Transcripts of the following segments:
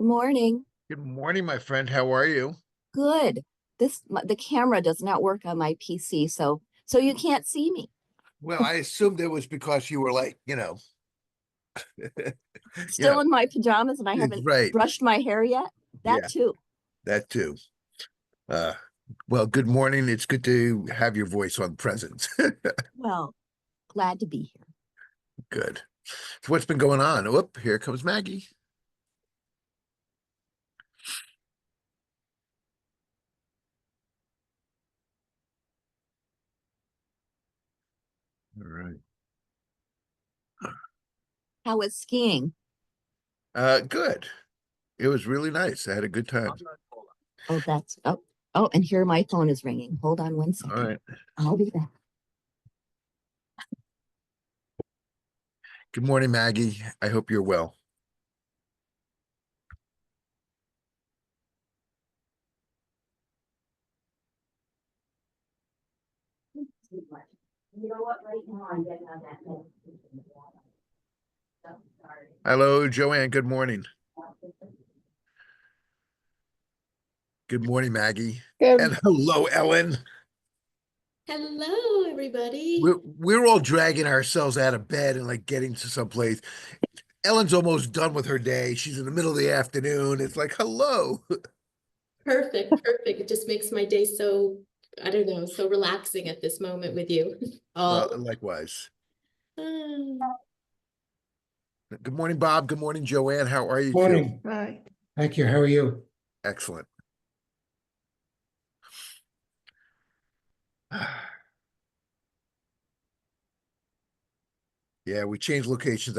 Morning. Good morning, my friend. How are you? Good. The camera does not work on my PC, so you can't see me. Well, I assumed it was because you were like, you Still know, in my pajamas and I it's haven't right. brushed my hair yet. That Yeah, too. that too. Uh, well, good morning. It's good to have your voice on present. Well, glad to be here. Good. So what's been going on? Whoop, here comes Maggie. All right. How was skiing? Good. It was really nice. I had a good time. Oh, and here my phone is ringing. Hold on one All second. right. I'll be back. Good morning, Maggie. I hope you're well. You know what? Right now I'm getting on that medication. So sorry. Hello, Joanne. Good morning. Good morning, Maggie. And Good. hello, Ellen. Hello, everybody. We're all dragging ourselves out of bed and like getting to someplace. Ellen's almost done with her day. She's in the middle of the afternoon. It's like, hello. Perfect, perfect. It just makes my day so, I don't know, so relaxing at this moment with you Well, all. likewise. Ah. Good morning, Bob. Good morning, Joanne. How are you two? Morning. Hi. Thank you. How are you? Excellent. Yeah, we changed locations.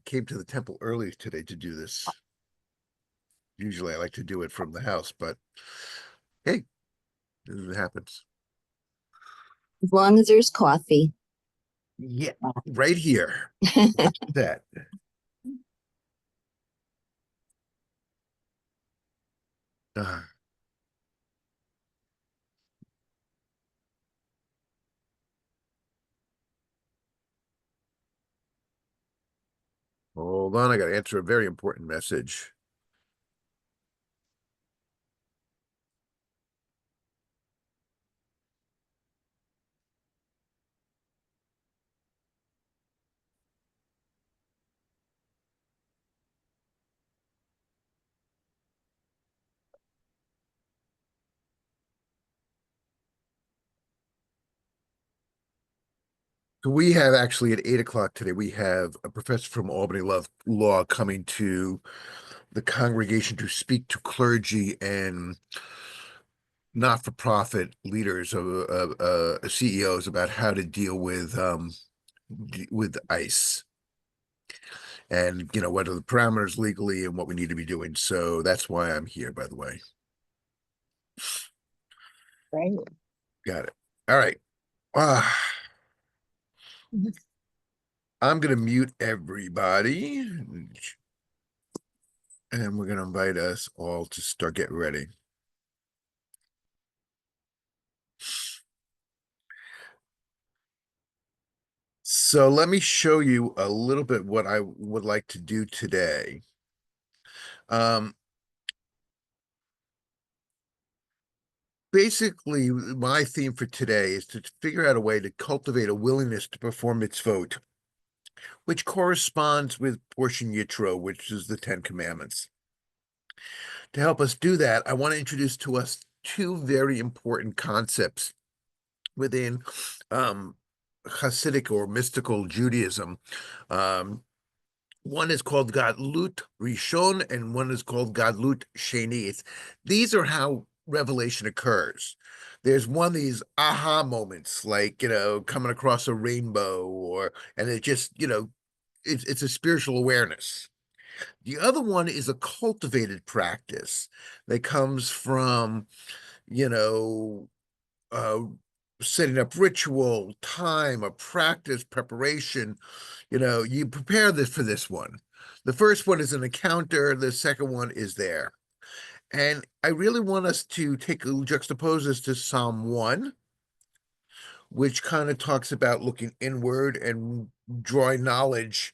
Came to the temple early today to do this. Usually I like to do it from the house, but hey, this is what happens. As long as there's coffee. Yeah, right here. That. Uh, Hold on, I got to answer a very important message. So we have actually at 8 o'clock today, we have a professor from Albany Law coming to the congregation to speak to clergy and not-for-profit leaders of CEOs about how to deal with ICE and what are the parameters legally and what we need to be doing. So that's why I'm here, by the way. Right. Got it. All right. Ah, I'm gonna mute everybody, and we're gonna invite us all to start getting ready. So let me show you a little bit what I would like to do today. Basically, my theme for today is to figure out a way to cultivate a willingness to perform mitzvot, which corresponds with Portion Yitro, which is the Ten Commandments. To help us do that, I want to introduce to us two very important concepts within Hasidic or mystical Judaism. One is called Gadlut Rishon, and one is called Gadlut Sheni. These are how revelation occurs. There's one of these aha moments, like coming across a rainbow, and it just it's a spiritual awareness. The other one is a cultivated practice that comes from you know uh, setting up ritual, time, a practice, preparation. You prepare this for this one. The first one is an encounter, the second one is there. And I really want us to juxtapose this to Psalm 1, which kind of talks about looking inward and drawing knowledge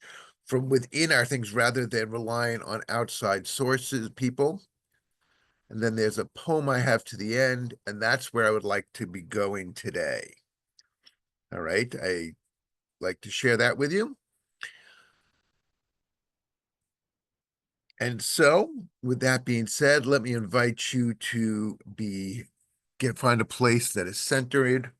from within our things rather than relying on outside sources, people. And then there's a poem I have to the end, and that's where I would like to be going today. All right, I like to share that with you. And so, with that being said, let me invite you to find a place that is centered.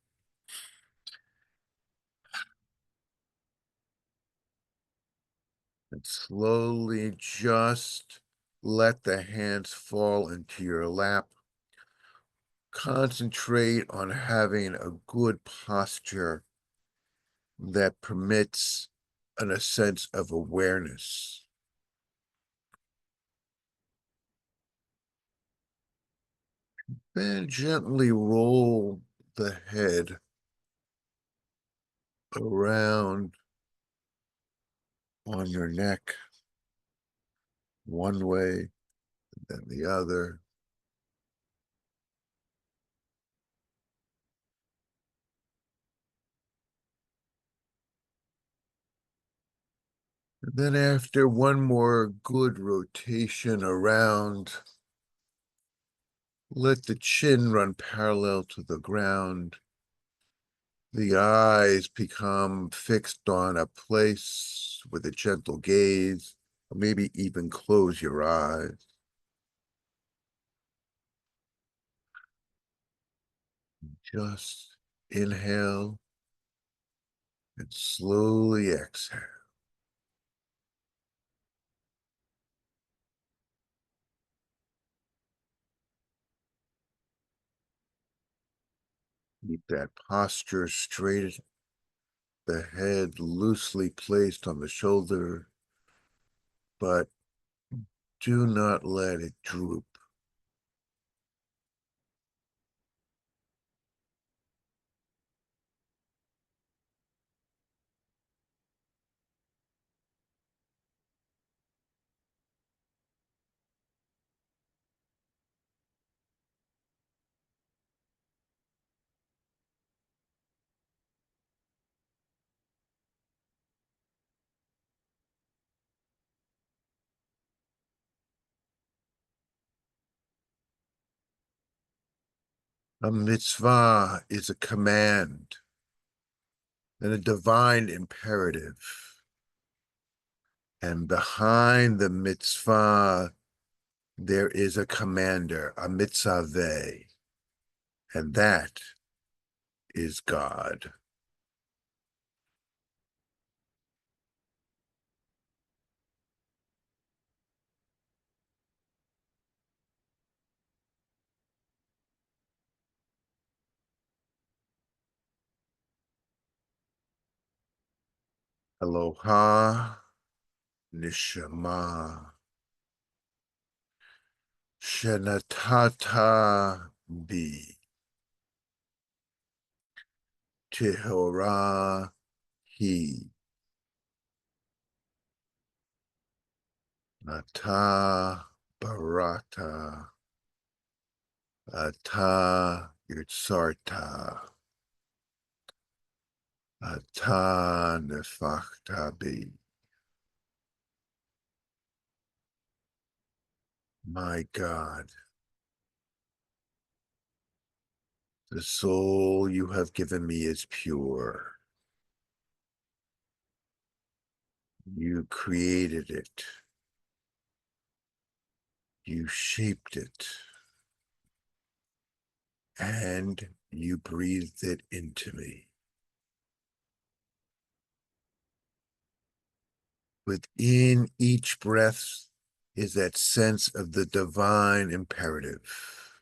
And slowly just let the hands fall into your lap. Concentrate on having a good posture that permits a sense of awareness. Then gently roll the head around on your neck, one way, then the other. And then after one more good rotation around, let the chin run parallel to the ground. The eyes become fixed on a place with a gentle gaze, or maybe even close your eyes. Just inhale and slowly exhale. Keep that posture straight, the head loosely placed on the shoulder, but do not let it droop. A mitzvah is a command and a divine imperative. And behind the mitzvah, there is a commander, a mitzvah, and that is God. Aloha, Nishama, Shenatata Bi, Tehora Hi, Nata Barata, Ata Yutsarta, Ata Nefachtabi. My God, the soul you have given me is pure. You created it. You shaped it. And you breathed it into me. Within each breath is that sense of the divine imperative.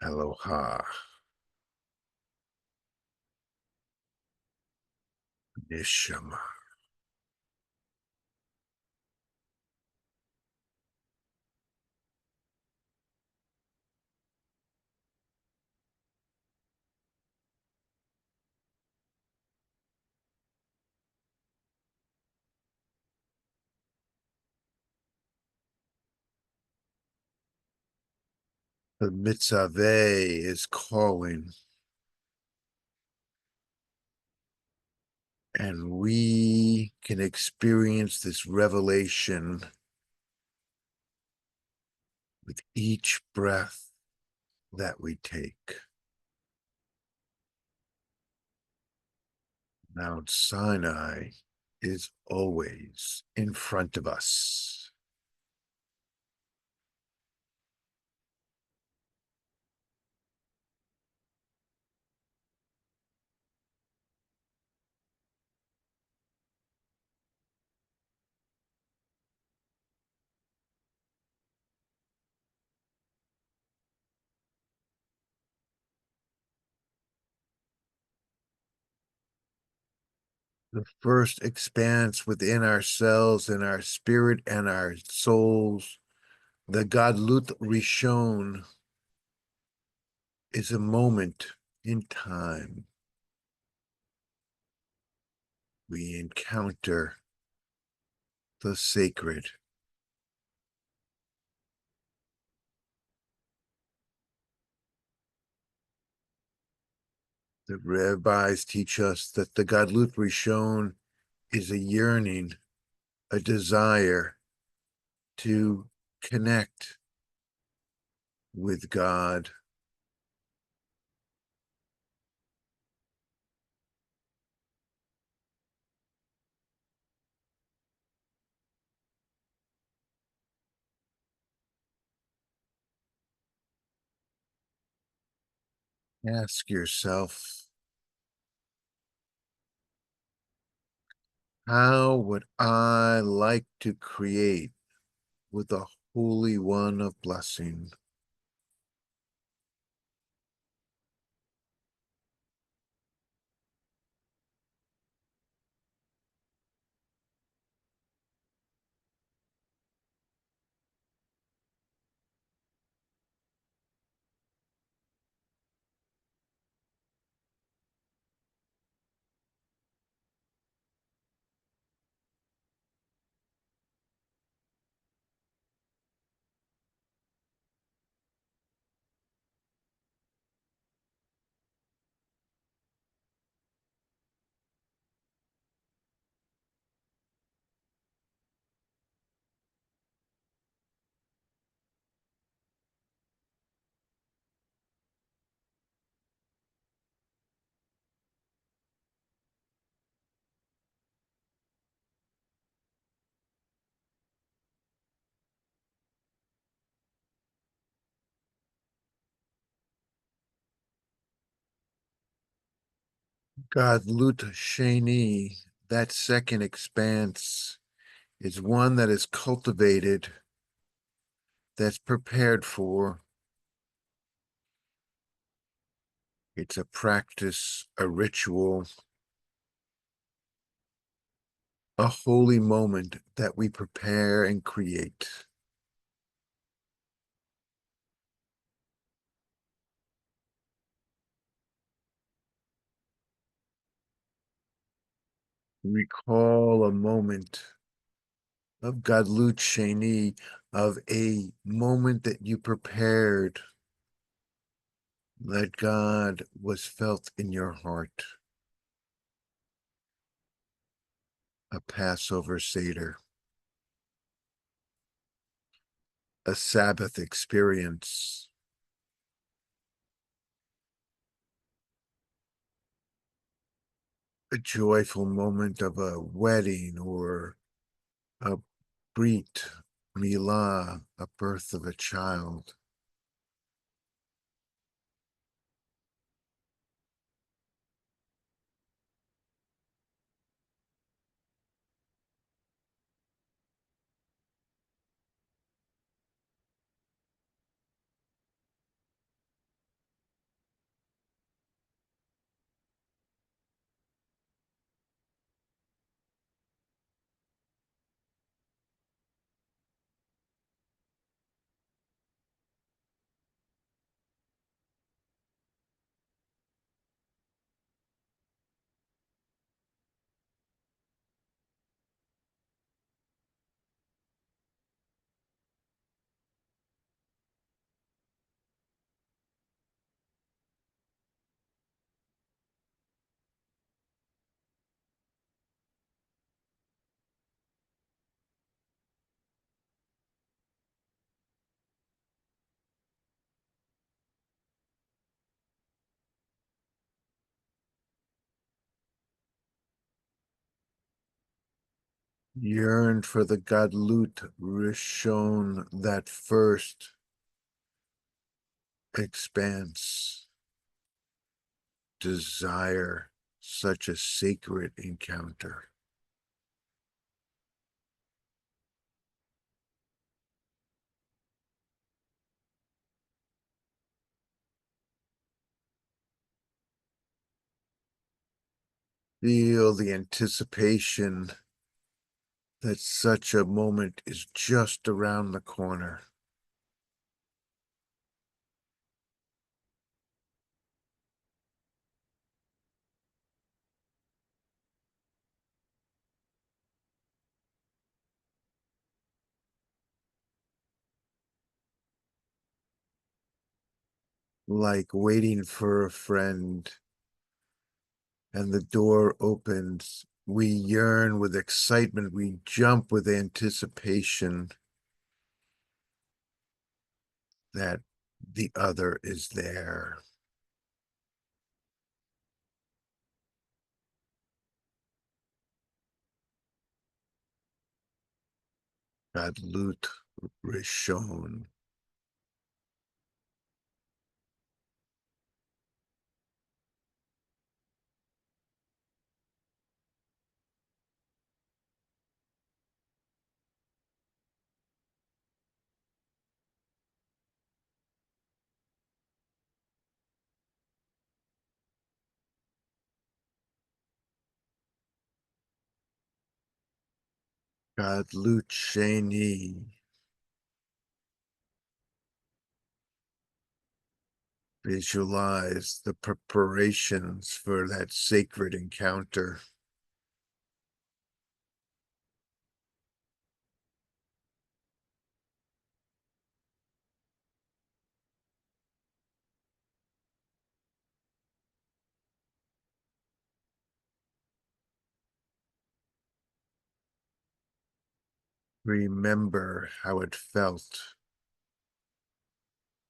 Aloha. Nishama. The mitzvah is calling. And we can experience this revelation with each breath that we take. Mount Sinai is always in front of us. The first expanse within ourselves and our spirit and our souls, the Gadlut Rishon, is a moment in time. We encounter the sacred. The rabbis teach us that the Gadlut Rishon is a yearning, a desire to connect with God. Ask yourself, how would I like to create with the Holy One of Blessing? Gadlut Sheni, that second expanse, is one that is cultivated, that's prepared for. It's a practice, a ritual, a holy moment that we prepare and create. Recall a moment of Gadlut Sheni, of a moment that you prepared, that God was felt in your heart. A Passover Seder, a Sabbath experience, a joyful moment of a wedding or a Brit Milah, a birth of a child. Yearn for the Gadlut Rishon, that first expanse. Desire such a sacred encounter. Feel the anticipation that such a moment is just around the corner. Like waiting for a friend, and the door opens. We yearn with excitement. We jump with anticipation that the other is there. Gadlut Rishon. Gadlut Sheni. Visualize the preparations for that sacred encounter. Remember how it felt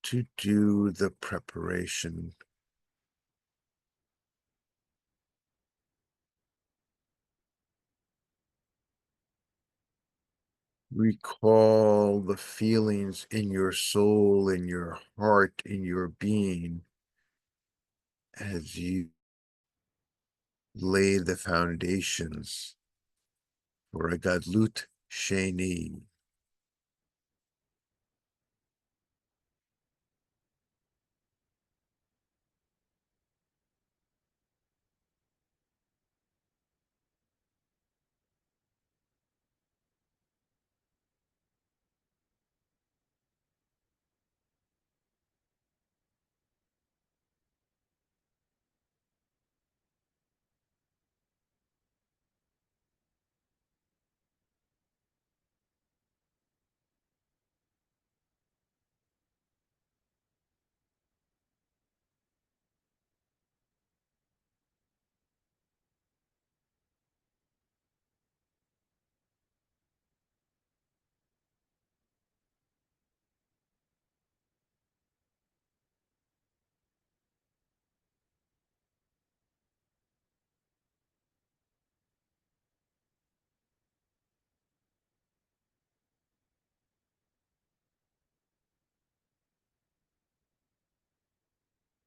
to do the preparation. Recall the feelings in your soul, in your heart, in your being as you lay the foundations for a Gadlut Sheni.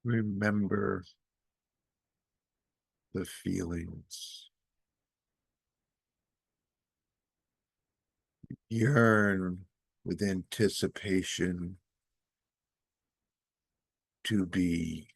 Remember the feelings. Yearn with anticipation to be.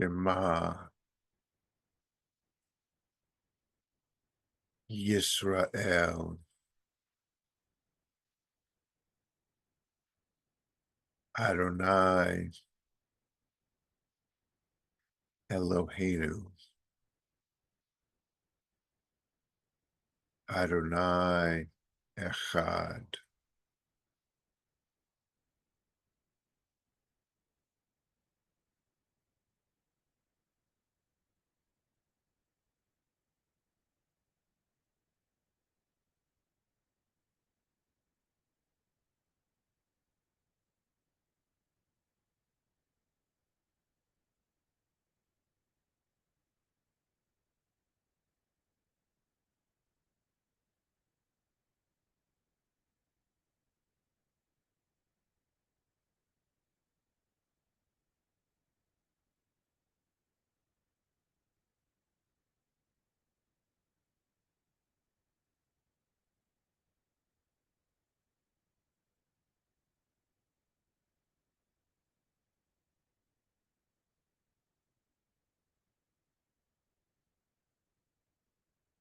Shema Yisrael Adonai Eloheinu. Adonai Echad.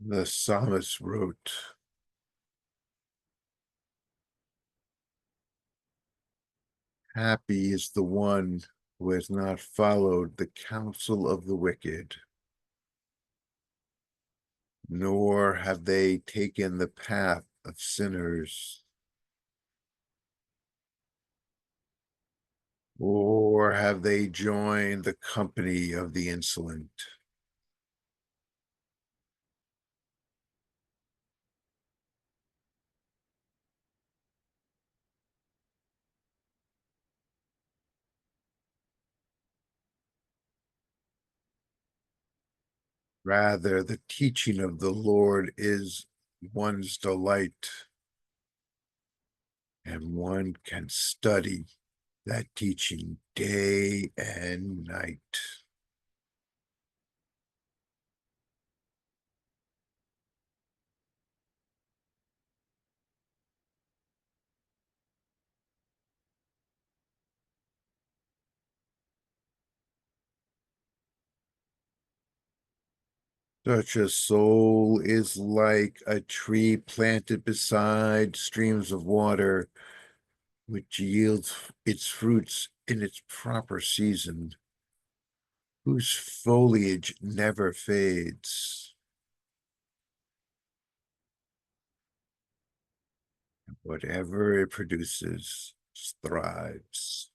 The psalmist wrote, "Happy is the one who has not followed the counsel of the wicked, nor have they taken the path of sinners, or have they joined the company of the insolent. Rather, the teaching of the Lord is one's delight, and one can study that teaching day and night." Such a soul is like a tree planted beside streams of water, which yields its fruits in its proper season, whose foliage never fades. Whatever it produces thrives.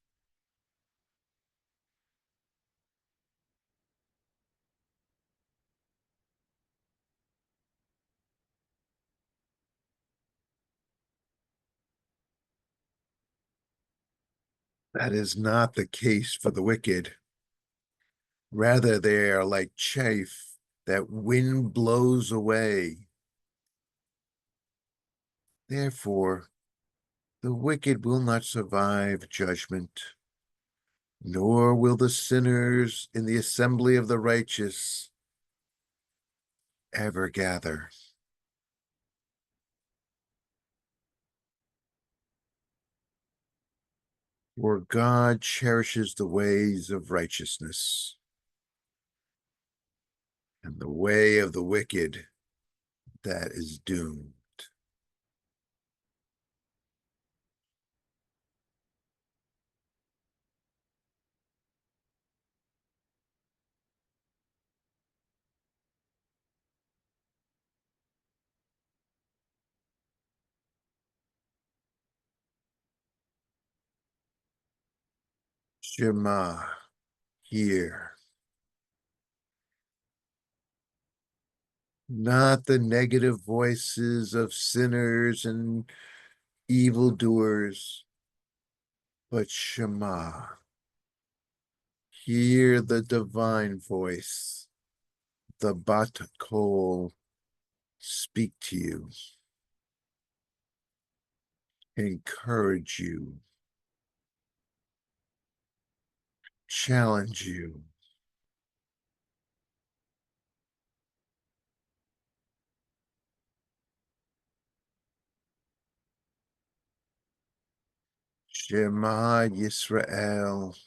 That is not the case for the wicked. Rather, they are like chaff that wind blows away. Therefore, the wicked will not survive judgment, nor will the sinners in the assembly of the righteous ever gather. For God cherishes the ways of righteousness, and the way of the wicked that is doomed. Shema, hear. Not the negative voices of sinners and evildoers, but Shema. Hear the divine voice, the Bat Kol, speak to you, encourage you, challenge you. Shema Yisrael.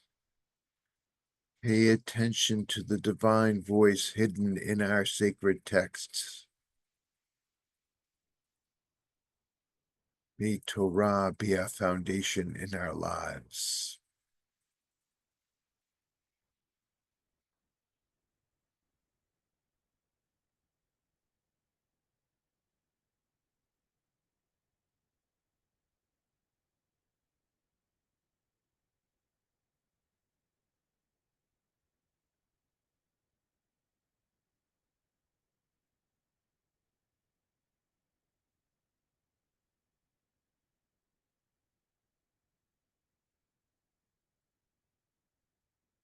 Pay attention to the divine voice hidden in our sacred texts. May Torah be a foundation in our lives.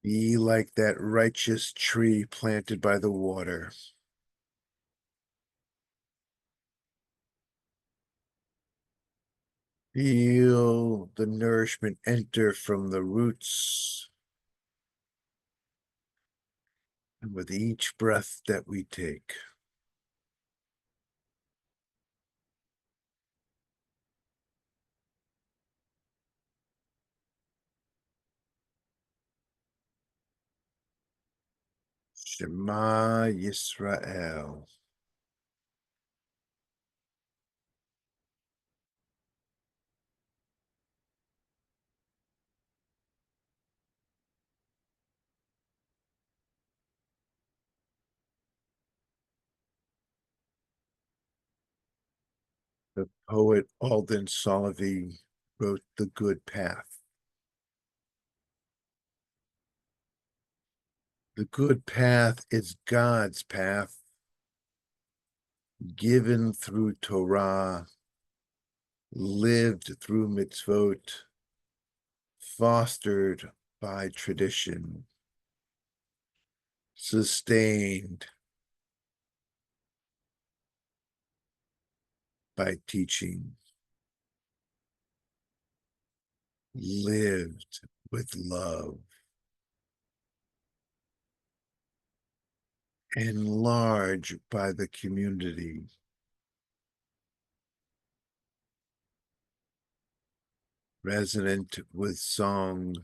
Be like that righteous tree planted by the water. Feel the nourishment enter from the roots. And with each breath that we take, Shema Yisrael. The poet Alden Solovey wrote The Good Path. The good path is God's path, given through Torah, lived through mitzvot, fostered by tradition, sustained by teaching, lived with love, enlarged by the community, resonant with song,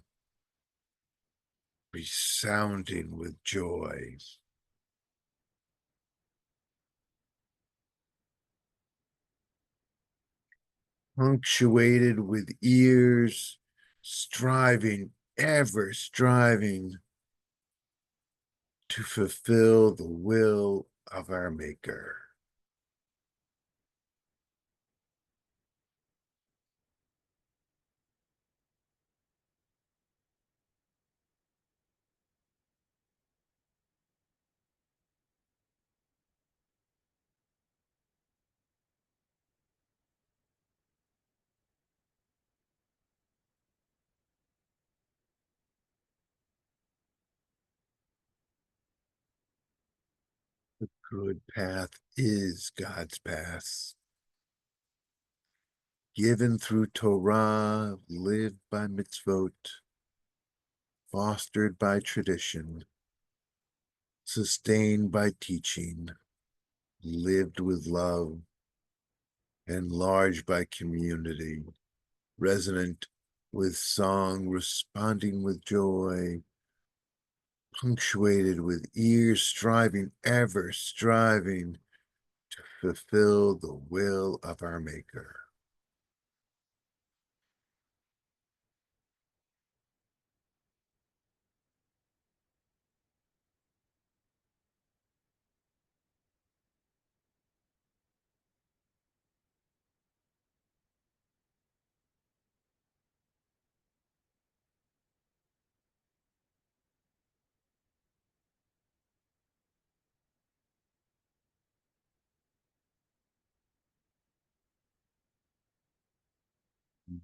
resounding with joy. Punctuated with ears, striving, ever striving to fulfill the will of our Maker. The good path is God's path, given through Torah, lived by mitzvot, fostered by tradition, sustained by teaching, lived with love, enlarged by community, resonant with song, responding with joy, punctuated with ears striving, ever striving to fulfill the will of our Maker.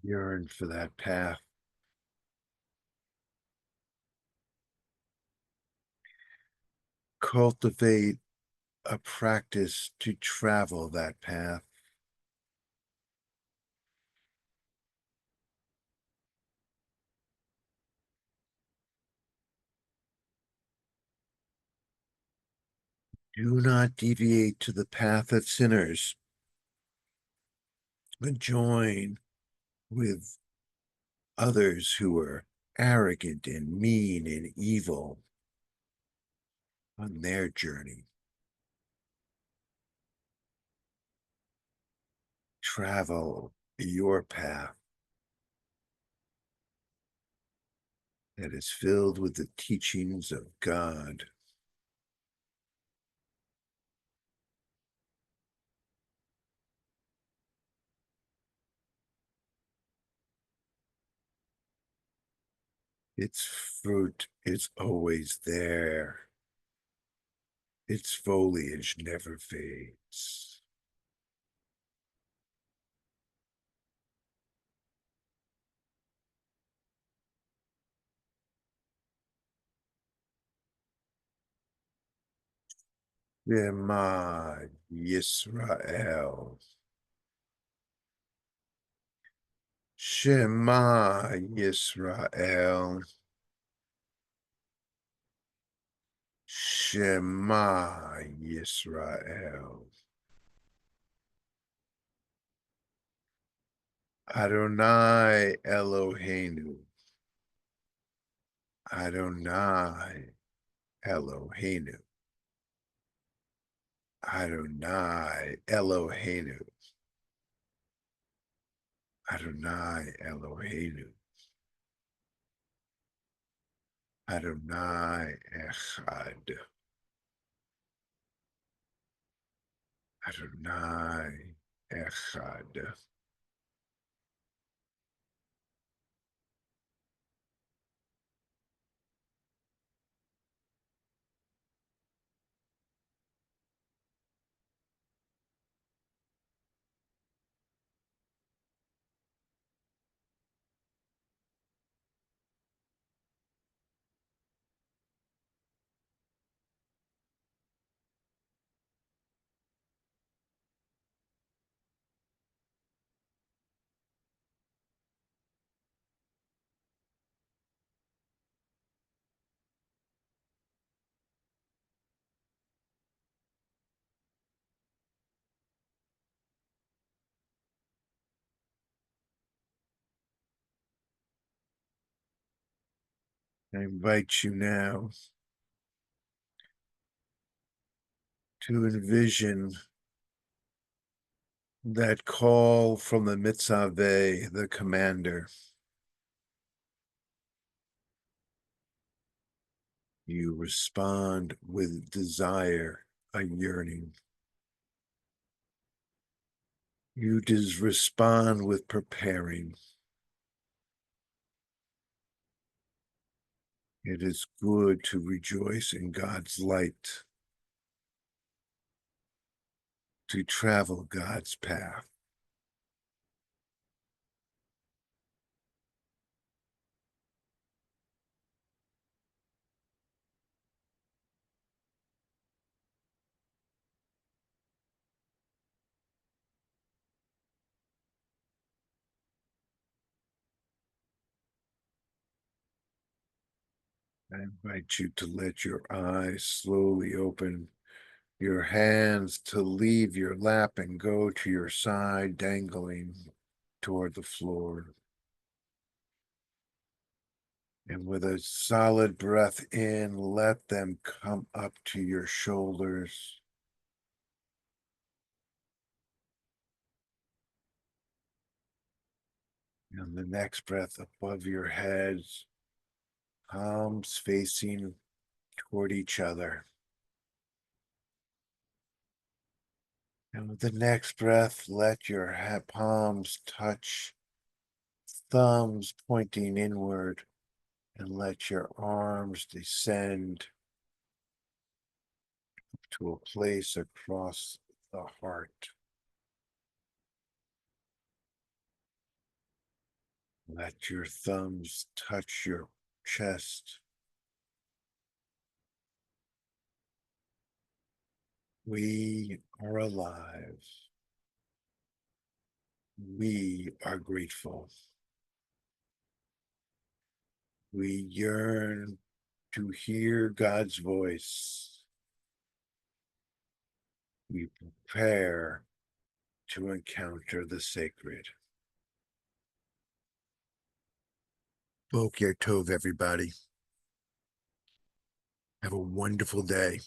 Yearn for that path. Cultivate a practice to travel that path. Do not deviate to the path of sinners, but join with others who are arrogant and mean and evil on their journey. Travel your path that is filled with the teachings of God. Its fruit is always there. Its foliage never fades. Shema Yisrael. Shema Yisrael. Shema Yisrael. Adonai Eloheinu. Adonai Eloheinu. Adonai Eloheinu. Adonai Eloheinu. Adonai Echad. Adonai Echad. I invite you now to envision that call from the Mitzaveh, the commander. You respond with desire, a yearning. You just respond with preparing. It is good to rejoice in God's light, to travel God's path. I invite you to let your eyes slowly open, your hands to leave your lap and go to your side, dangling toward the floor. And with a solid breath in, let them come up to your shoulders. And the next breath above your heads, palms facing toward each other. And with the next breath, let your palms touch, thumbs pointing inward, and let your arms descend to a place across the heart. Let your thumbs touch your chest. We are alive. We are grateful. We yearn to hear God's voice. We prepare to encounter the sacred. Boker Tov, everybody. Have a wonderful day.